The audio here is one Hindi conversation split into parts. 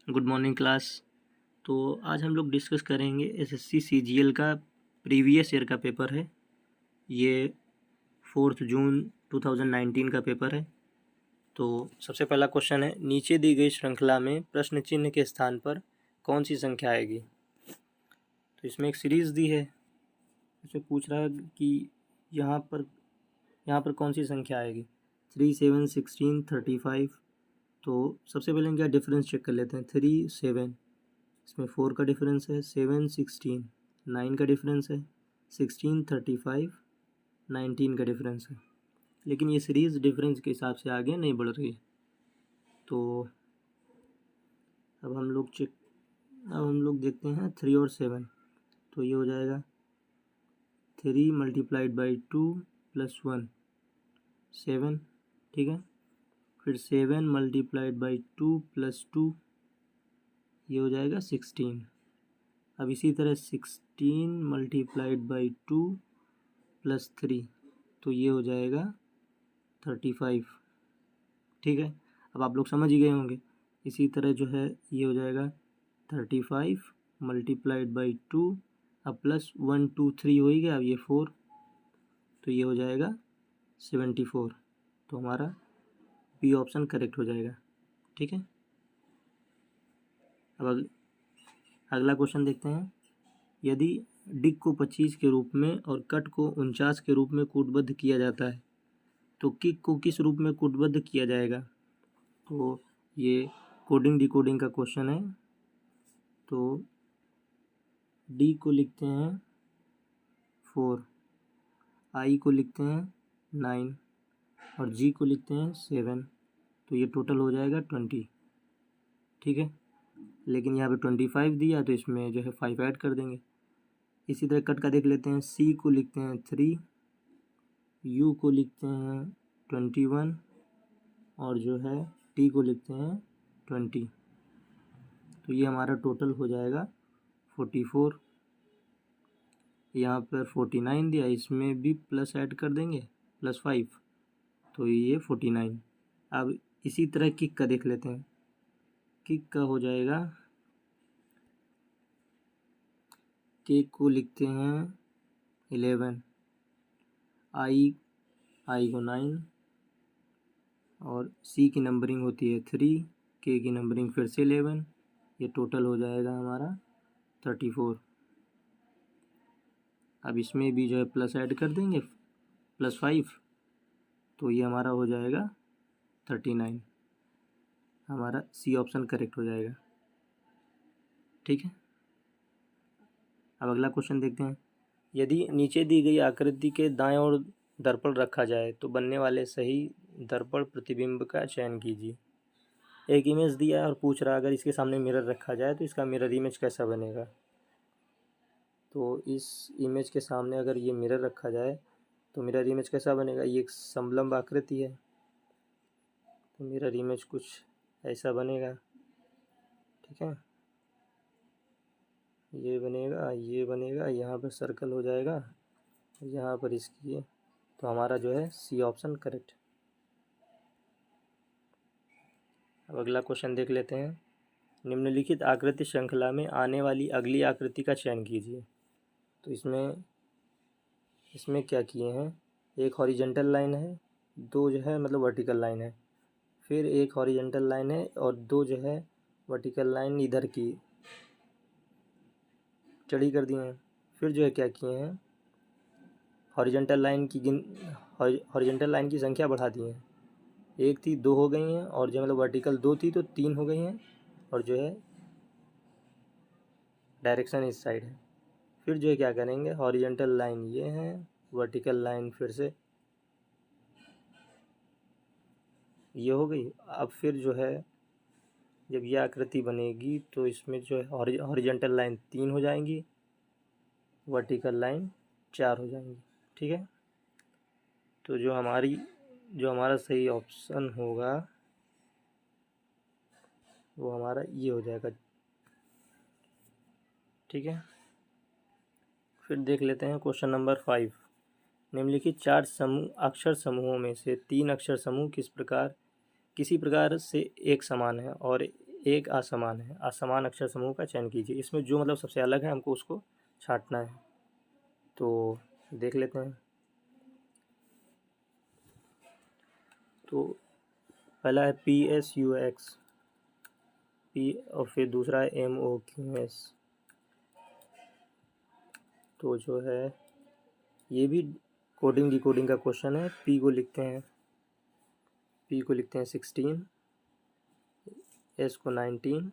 Good morning class. तो आज हम लोग डिस्कस करेंगे एसएससी सीजीएल का प्रीवियस ईयर का पेपर है। ये 4 जून 2019 का पेपर है। तो सबसे पहला क्वेश्चन है, नीचे दी गई श्रृंखला में प्रश्न चिन्ह के स्थान पर कौन सी संख्या आएगी। तो इसमें एक सीरीज़ दी है, इसमें पूछ रहा है कि यहाँ पर कौन सी संख्या आएगी। 3, 7, 16, 35। तो सबसे पहले इनका डिफरेंस चेक कर लेते हैं। 3, 7, इसमें 4 का डिफरेंस है, 7, 16, 9 का डिफरेंस है, 16, 35, 19 का डिफरेंस है। लेकिन ये सीरीज़ डिफरेंस के हिसाब से आगे नहीं बढ़ रही है। तो अब हम लोग देखते हैं 3 और 7। तो ये हो जाएगा 3 मल्टीप्लाइड बाई 2 प्लस 1, 7। ठीक है, फिर 7 मल्टीप्लाइड बाई 2 प्लस 2, ये हो जाएगा 16। अब इसी तरह 16 मल्टीप्लाइड बाई 2 प्लस 3, तो ये हो जाएगा 35। ठीक है, अब आप लोग समझ ही गए होंगे। इसी तरह जो है ये हो जाएगा 35 मल्टीप्लाइड बाई 2, अब प्लस 1 2 3 हो ही गया, अब ये 4, तो ये हो जाएगा 74। तो हमारा बी ऑप्शन करेक्ट हो जाएगा। ठीक है, अब अगला क्वेश्चन देखते हैं। यदि डिक को 25 के रूप में और कट को 49 के रूप में कूटबद्ध किया जाता है तो किक को किस रूप में कूटबद्ध किया जाएगा। तो ये कोडिंग डिकोडिंग का क्वेश्चन है। तो डी को लिखते हैं 4, आई को लिखते हैं 9 और जी को लिखते हैं 7। तो ये टोटल हो जाएगा 20। ठीक है, लेकिन यहाँ पे 25 दिया तो इसमें जो है 5 ऐड कर देंगे। इसी तरह कट का देख लेते हैं। सी को लिखते हैं 3, यू को लिखते हैं 21 और जो है टी को लिखते हैं 20। तो ये हमारा टोटल हो जाएगा 44। यहाँ पर 49 दिया, इसमें भी प्लस ऐड कर देंगे, प्लस 5, तो ये 49। अब इसी तरह किक का देख लेते हैं। किक का हो जाएगा, केक को लिखते हैं 11, आई को 9 और सी की नंबरिंग होती है 3, के की नंबरिंग फिर से 11। ये टोटल हो जाएगा हमारा 34। अब इसमें भी जो है प्लस ऐड कर देंगे, प्लस 5, तो ये हमारा हो जाएगा 39। हमारा सी ऑप्शन करेक्ट हो जाएगा। ठीक है, अब अगला क्वेश्चन देखते हैं। यदि नीचे दी गई आकृति के दाएं ओर दर्पण रखा जाए तो बनने वाले सही दर्पण प्रतिबिंब का चयन कीजिए। एक इमेज दिया है और पूछ रहा है अगर इसके सामने मिरर रखा जाए तो इसका मिरर इमेज कैसा बनेगा। तो इस इमेज के सामने अगर ये मिरर रखा जाए तो मिरर इमेज कैसा बनेगा। ये एक समलंब आकृति है, तो मिरर इमेज कुछ ऐसा बनेगा। ठीक है, ये बनेगा, यहाँ पर सर्कल हो जाएगा, यहाँ पर इसकी, तो हमारा जो है सी ऑप्शन करेक्ट। अब अगला क्वेश्चन देख लेते हैं। निम्नलिखित आकृति श्रृंखला में आने वाली अगली आकृति का चयन कीजिए। तो इसमें क्या किए हैं, एक हॉरिजेंटल लाइन है, दो जो है मतलब वर्टिकल लाइन है, फिर एक हॉरिजेंटल लाइन है और दो जो है वर्टिकल लाइन इधर की चढ़ी कर दिए हैं। फिर जो है क्या किए हैं, हॉरिजेंटल लाइन की संख्या बढ़ा दी है। एक थी 2 हो गई हैं और जो मतलब वर्टिकल 2 थी तो 3 हो गई हैं और जो है डायरेक्शन इस साइड है। फिर जो है क्या करेंगे, हॉरिजेंटल लाइन ये है, वर्टिकल लाइन फिर से ये हो गई। अब फिर जो है जब ये आकृति बनेगी तो इसमें जो है हॉरिजेंटल लाइन 3 हो जाएंगी, वर्टिकल लाइन 4 हो जाएंगी। ठीक है, तो जो हमारा सही ऑप्शन होगा वो हमारा ये हो जाएगा। ठीक है, फिर देख लेते हैं क्वेश्चन नंबर 5। निम्नलिखित 4 अक्षर समूहों में से 3 अक्षर समूह किसी प्रकार से एक समान है और एक असमान है, असमान अक्षर समूह का चयन कीजिए। इसमें जो मतलब सबसे अलग है हमको उसको छांटना है। तो देख लेते हैं। तो पहला है PSUX, पी, और फिर दूसरा है MOQS। तो जो है ये भी कोडिंग डिकोडिंग का क्वेश्चन है। P को लिखते हैं 16, S को 19,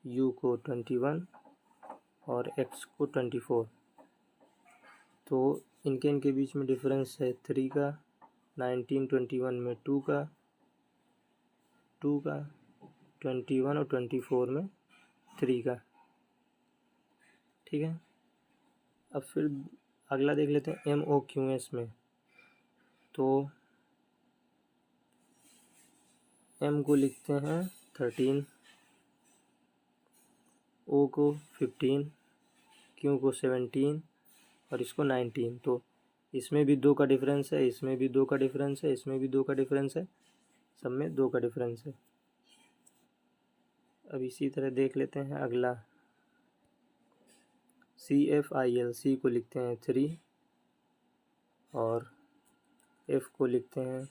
U को 21 और X को 24। तो इनके बीच में डिफरेंस है 3 का, 19 21 में 2 का, 21 और 24 में 3 का। ठीक है, अब फिर अगला देख लेते हैं MOQS में। तो M को लिखते हैं 13, O को 15, Q को 17 और इसको 19। तो इसमें भी 2 का डिफरेंस है, इसमें भी 2 का डिफरेंस है, इसमें भी 2 का डिफरेंस है, सब में 2 का डिफरेंस है। अब इसी तरह देख लेते हैं अगला CFIL। C को लिखते हैं 3 और F को लिखते हैं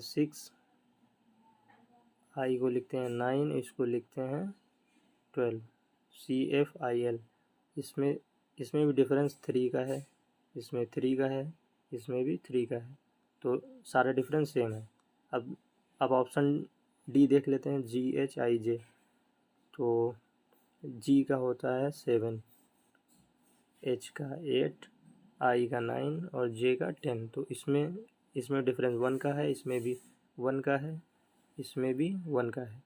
6, I को लिखते हैं 9, इसको लिखते हैं 12। CFIL। इसमें भी डिफरेंस 3 का है, इसमें 3 का है, इसमें भी 3 का है। तो सारे डिफरेंस सेम है। अब ऑप्शन डी देख लेते हैं, GHIJ। तो G का होता है 7, H का 8, I का 9 और J का 10। तो इसमें डिफरेंस 1 का है, इसमें भी 1 का है, इसमें भी 1 का है।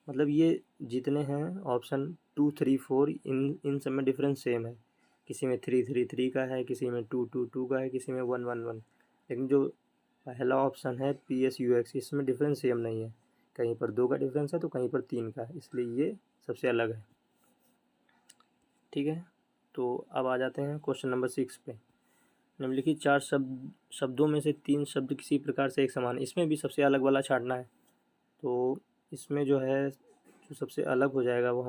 मतलब ये जितने हैं ऑप्शन 2 3 4 इन सब में डिफरेंस सेम है। किसी में 3 3 3 का है, किसी में 2 2 2 का है, किसी में 1 1 1। लेकिन जो पहला ऑप्शन है PSUX, इसमें डिफरेंस सेम नहीं है। कहीं पर 2 का डिफरेंस है तो कहीं पर 3 का है, इसलिए ये सबसे अलग है। ठीक है, तो अब आ जाते हैं क्वेश्चन नंबर 6 पे। निम्नलिखित 4 शब्दों में से 3 शब्द किसी प्रकार से एक समान है। इसमें भी सबसे अलग वाला छांटना है। तो इसमें जो है जो सबसे अलग हो जाएगा वो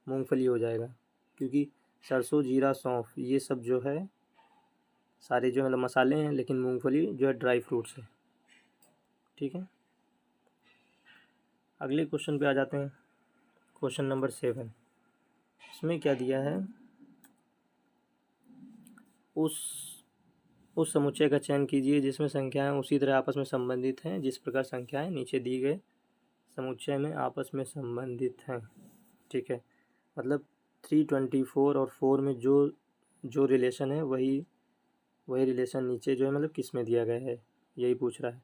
मूंगफली हो जाएगा, क्योंकि सरसों जीरा सौंफ ये सब जो है सारे जो मतलब मसाले हैं, लेकिन मूंगफली जो है ड्राई फ्रूट्स है। ठीक है, अगले क्वेश्चन पे आ जाते हैं। Question number 7। इसमें क्या दिया है, उस समुच्चय का चयन कीजिए जिसमें संख्याएं उसी तरह आपस में संबंधित हैं जिस प्रकार संख्याएं नीचे दी गए समुच्चय में आपस में संबंधित हैं। ठीक है, मतलब 324 और 4 में जो रिलेशन है वही रिलेशन नीचे जो है मतलब किस में दिया गया है, यही पूछ रहा है।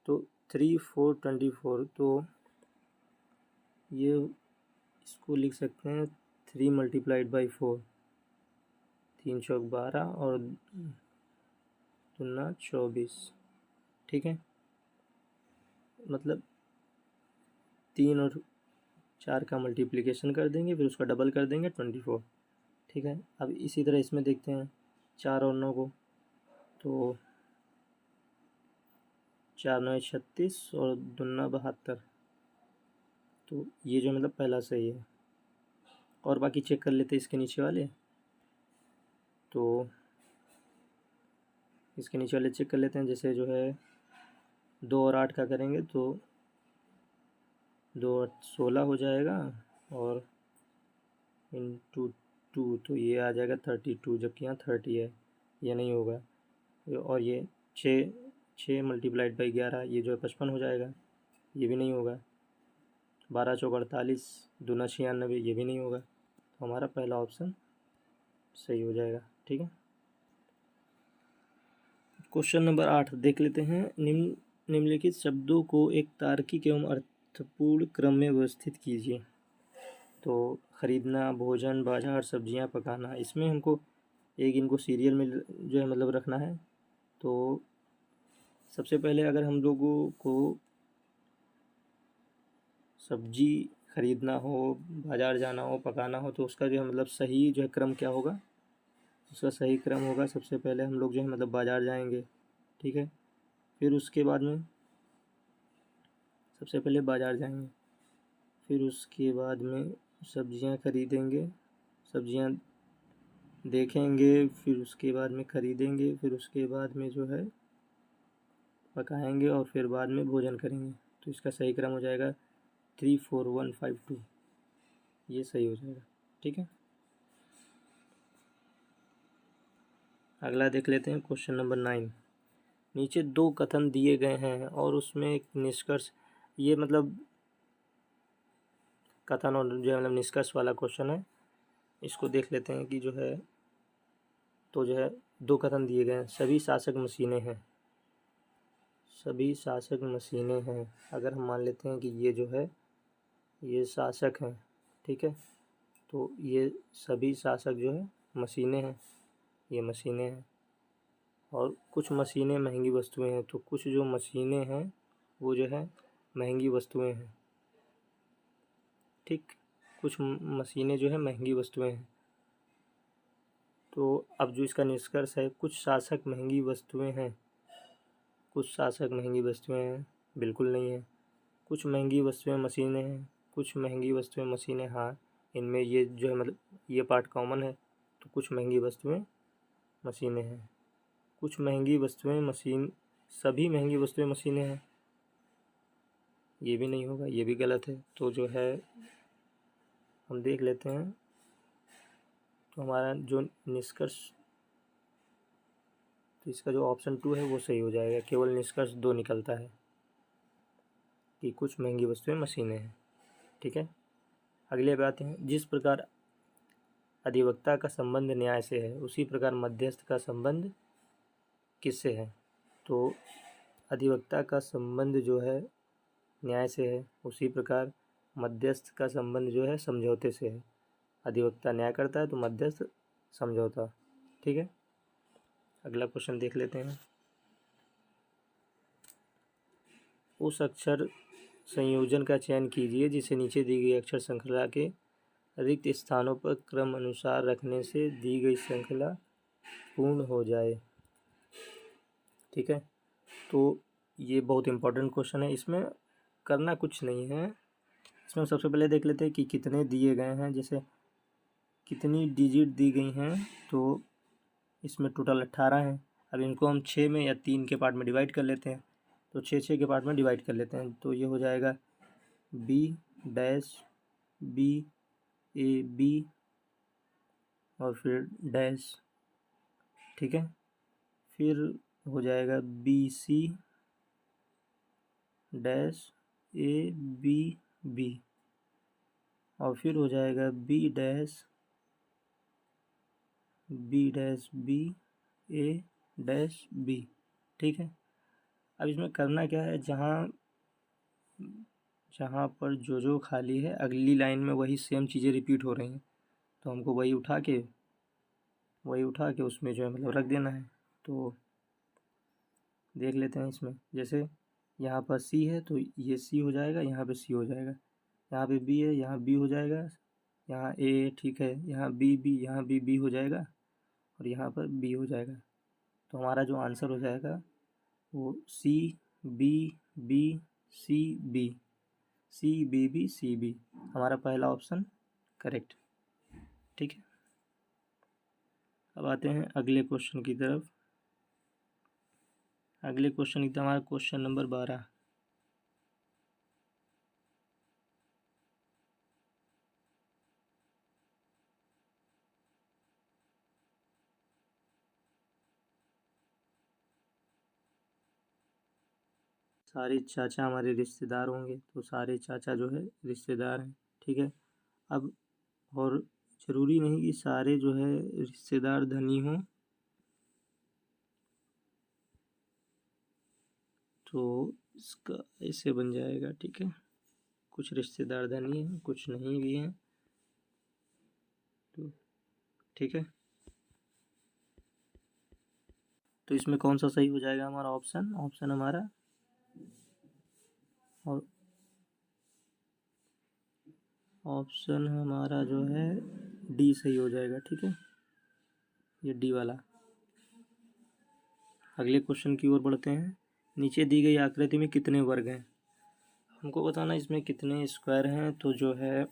तो 3 4 24, तो ये इसको लिख सकते हैं 3 × 4, 3 चौक 12 और 2 24। ठीक है, मतलब 3 और 4 का मल्टीप्लिकेशन कर देंगे, फिर उसका डबल कर देंगे 24। ठीक है, अब इसी तरह इसमें देखते हैं 4 और 9 को। तो 4 9 36 और 2 72। तो ये जो मतलब पहला सही है। और बाकी चेक कर लेते हैं इसके नीचे वाले। तो इसके नीचे वाले चेक कर लेते हैं, जैसे जो है 2 और 8 का करेंगे तो 2 8 16 हो जाएगा और इंटू 2 तो ये आ जाएगा 32, जबकि यहाँ 30 है, ये नहीं होगा। और ये 6 × 11 ये जो है 55 हो जाएगा, ये भी नहीं होगा। 12 चौक 48, 2 96, ये भी नहीं होगा। तो हमारा पहला ऑप्शन सही हो जाएगा। ठीक है, क्वेश्चन नंबर 8 देख लेते हैं। निम्नलिखित शब्दों को एक तार्किक एवं अर्थपूर्ण क्रम में व्यवस्थित कीजिए। तो ख़रीदना, भोजन, बाजार, सब्जियां पकाना, इसमें हमको इनको सीरियल में जो है मतलब रखना है। तो सबसे पहले अगर हम लोगों को सब्जी ख़रीदना हो, बाज़ार जाना हो, पकाना हो, तो उसका जो है मतलब सही जो है क्रम क्या होगा, उसका सही क्रम होगा सबसे पहले हम लोग जो है मतलब बाज़ार जाएंगे। ठीक है, फिर उसके बाद में सबसे पहले बाज़ार जाएंगे, फिर उसके बाद में सब्जियां खरीदेंगे, सब्जियां देखेंगे, फिर उसके बाद में खरीदेंगे, फिर उसके बाद में जो है पकाएंगे और फिर बाद में भोजन करेंगे। तो इसका सही क्रम हो जाएगा 3, 4, 1, 5, 2, ये सही हो जाएगा। ठीक है, अगला देख लेते हैं क्वेश्चन नंबर 9। नीचे 2 कथन दिए गए हैं और उसमें एक निष्कर्ष, ये मतलब कथन और जो है मतलब निष्कर्ष वाला क्वेश्चन है। इसको देख लेते हैं कि जो है, तो जो है 2 कथन दिए गए हैं, सभी शासक मशीनें हैं, सभी शासक मशीनें हैं। अगर हम मान लेते हैं कि ये जो है ये शासक हैं, ठीक है, तो ये सभी शासक जो है मशीनें हैं, ये मशीनें हैं। और कुछ मशीनें महंगी वस्तुएं हैं, तो कुछ जो मशीनें हैं वो जो है महंगी वस्तुएं हैं। ठीक, कुछ मशीनें जो है महंगी वस्तुएं हैं। तो अब जो इसका निष्कर्ष है, कुछ शासक महंगी वस्तुएं हैं, कुछ शासक महंगी वस्तुएं हैं, बिल्कुल नहीं है। कुछ महंगी वस्तुएं मशीनें हैं, कुछ महंगी वस्तुएं मशीनें, हाँ, इनमें ये जो है मतलब ये पार्ट कॉमन है। तो कुछ महंगी वस्तुएं मशीनें हैं, कुछ महंगी वस्तुएं मशीन, सभी महंगी वस्तुएं मशीनें हैं, ये भी नहीं होगा, ये भी गलत है। तो जो है हम देख लेते हैं, तो हमारा जो निष्कर्ष, तो इसका जो ऑप्शन 2 है वो सही हो जाएगा। केवल निष्कर्ष 2 निकलता है कि कुछ महंगी वस्तुएं मशीनें हैं। ठीक है, अगले पे आते हैं। जिस प्रकार अधिवक्ता का संबंध न्याय से है, उसी प्रकार मध्यस्थ का संबंध किससे है? तो अधिवक्ता का संबंध जो है न्याय से है, उसी प्रकार मध्यस्थ का संबंध जो है समझौते से है। अधिवक्ता न्याय करता है तो मध्यस्थ समझौता। ठीक है, अगला क्वेश्चन देख लेते हैं। उस अक्षर संयोजन का चयन कीजिए जिसे नीचे दी गई अक्षर श्रृंखला के रिक्त स्थानों पर क्रम अनुसार रखने से दी गई श्रृंखला पूर्ण हो जाए। ठीक है, तो ये बहुत इंपॉर्टेंट क्वेश्चन है। इसमें करना कुछ नहीं है, इसमें सबसे पहले देख लेते हैं कि कितने दिए गए हैं, जैसे कितनी डिजिट दी गई हैं। तो इसमें टोटल 18 हैं। अब इनको हम 6 में या 3 के पार्ट में डिवाइड कर लेते हैं। तो 6 के पार्ट में डिवाइड कर लेते हैं, तो ये हो जाएगा B dash B A B और फिर डैश। ठीक है, फिर हो जाएगा BC डैश ABB और फिर हो जाएगा B dash B A dash B। ठीक है, अब इसमें करना क्या है, जहाँ पर जो खाली है अगली लाइन में वही सेम चीज़ें रिपीट हो रही हैं, तो हमको वही उठा के उसमें जो है मतलब रख देना है। तो देख लेते हैं इसमें, जैसे यहाँ पर C है तो ये C हो जाएगा, यहाँ पे C हो जाएगा, यहाँ पे B है, यहाँ B हो जाएगा, यहाँ A, ठीक है, यहाँ B यहाँ B हो जाएगा और यहाँ पर B हो जाएगा। तो हमारा जो आंसर हो जाएगा वो CBB हमारा पहला ऑप्शन करेक्ट। ठीक है, अब आते हैं अगले क्वेश्चन की तरफ। अगले क्वेश्चन की तरफ हमारा क्वेश्चन नंबर 12। सारे चाचा हमारे रिश्तेदार होंगे, तो सारे चाचा जो है रिश्तेदार हैं। ठीक है, अब और ज़रूरी नहीं कि सारे जो है रिश्तेदार धनी हों, तो इसका ऐसे बन जाएगा। ठीक है, कुछ रिश्तेदार धनी हैं, कुछ नहीं भी हैं। तो ठीक है, तो इसमें कौन सा सही हो जाएगा? हमारा ऑप्शन हमारा और ऑप्शन हमारा जो है डी सही हो जाएगा। ठीक है, ये डी वाला। अगले क्वेश्चन की ओर बढ़ते हैं। नीचे दी गई आकृति में कितने वर्ग हैं? हमको बताना इसमें कितने स्क्वायर हैं। तो जो है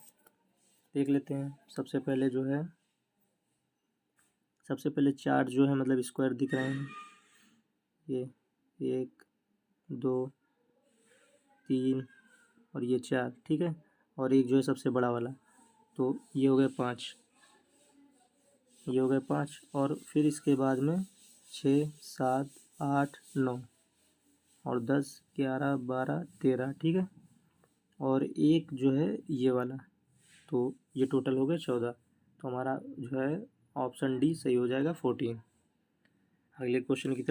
देख लेते हैं। सबसे पहले चार जो है मतलब स्क्वायर दिख रहे हैं। ये 1 2 3 और ये 4, ठीक है। और एक जो है सबसे बड़ा वाला, तो ये हो गए 5, ये हो गए 5। और फिर इसके बाद में 6 7 8 9 और 10 11 12 13, ठीक है। और एक जो है ये वाला, तो ये टोटल हो गए 14। तो हमारा जो है ऑप्शन डी सही हो जाएगा 14। अगले क्वेश्चन की तरफ